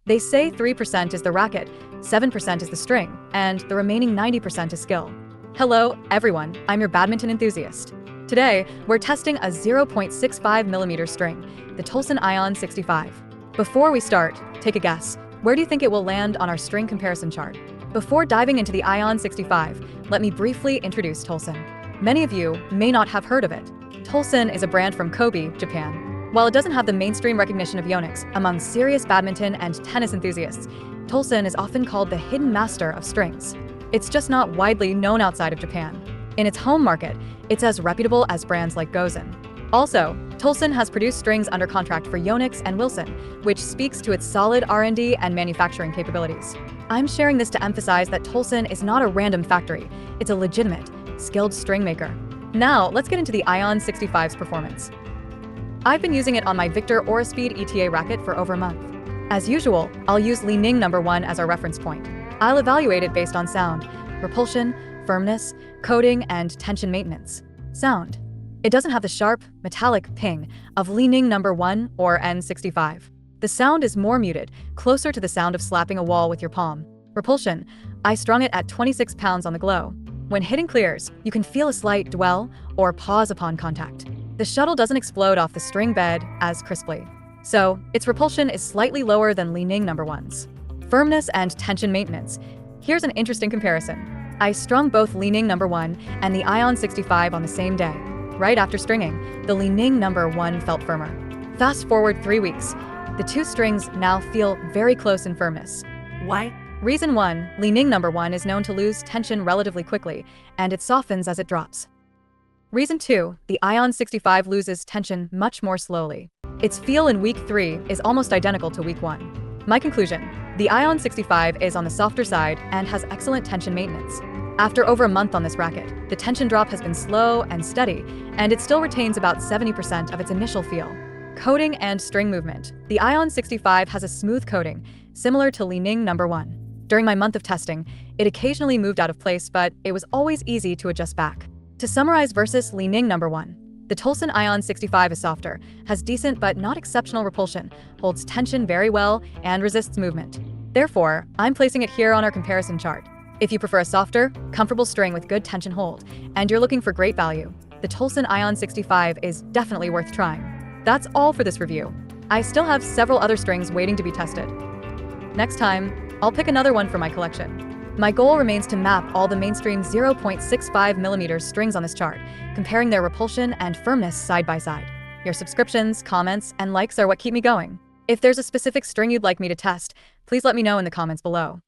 They say 3% is the racket, 7% is the string, and the remaining 90% is skill. Hello, everyone, I'm your badminton enthusiast. Today, we're testing a 0.65mm string, the TOALSON ION 65. Before we start, take a guess. Where do you think it will land on our string comparison chart? Before diving into the ION 65, let me briefly introduce TOALSON. Many of you may not have heard of it. TOALSON is a brand from Kobe, Japan. While it doesn't have the mainstream recognition of Yonex among serious badminton and tennis enthusiasts, TOALSON is often called the hidden master of strings. It's just not widely known outside of Japan. In its home market, it's as reputable as brands like Gozen. Also, TOALSON has produced strings under contract for Yonex and Wilson, which speaks to its solid R&D and manufacturing capabilities. I'm sharing this to emphasize that TOALSON is not a random factory, it's a legitimate, skilled string maker. Now, let's get into the ION 65's performance. I've been using it on my Victor Auraspeed ETA racket for over a month. As usual, I'll use Li Ning #1 as our reference point. I'll evaluate it based on sound, repulsion, firmness, coating, and tension maintenance. Sound. It doesn't have the sharp, metallic ping of Li Ning #1 or N65. The sound is more muted, closer to the sound of slapping a wall with your palm. Repulsion. I strung it at 26 pounds on the glow. When hitting clears, you can feel a slight dwell or pause upon contact. The shuttle doesn't explode off the string bed as crisply. So, its repulsion is slightly lower than Li Ning #1's. Firmness and tension maintenance. Here's an interesting comparison. I strung both Li Ning #1 and the ION 65 on the same day. Right after stringing, the Li Ning #1 felt firmer. Fast forward 3 weeks. The two strings now feel very close in firmness. Why? Reason 1, Li Ning #1 is known to lose tension relatively quickly, and it softens as it drops. Reason 2, the ION 65 loses tension much more slowly. Its feel in week 3 is almost identical to week 1. My conclusion, the ION 65 is on the softer side and has excellent tension maintenance. After over a month on this racket, the tension drop has been slow and steady, and it still retains about 70% of its initial feel. Coating and string movement. The ION 65 has a smooth coating, similar to Li Ning #1. During my month of testing, it occasionally moved out of place, but it was always easy to adjust back. To summarize versus Li Ning #1, the TOALSON ION 65 is softer, has decent but not exceptional repulsion, holds tension very well, and resists movement. Therefore, I'm placing it here on our comparison chart. If you prefer a softer, comfortable string with good tension hold, and you're looking for great value, the TOALSON ION 65 is definitely worth trying. That's all for this review. I still have several other strings waiting to be tested. Next time, I'll pick another one for my collection. My goal remains to map all the mainstream 0.65mm strings on this chart, comparing their repulsion and firmness side by side. Your subscriptions, comments, and likes are what keep me going. If there's a specific string you'd like me to test, please let me know in the comments below.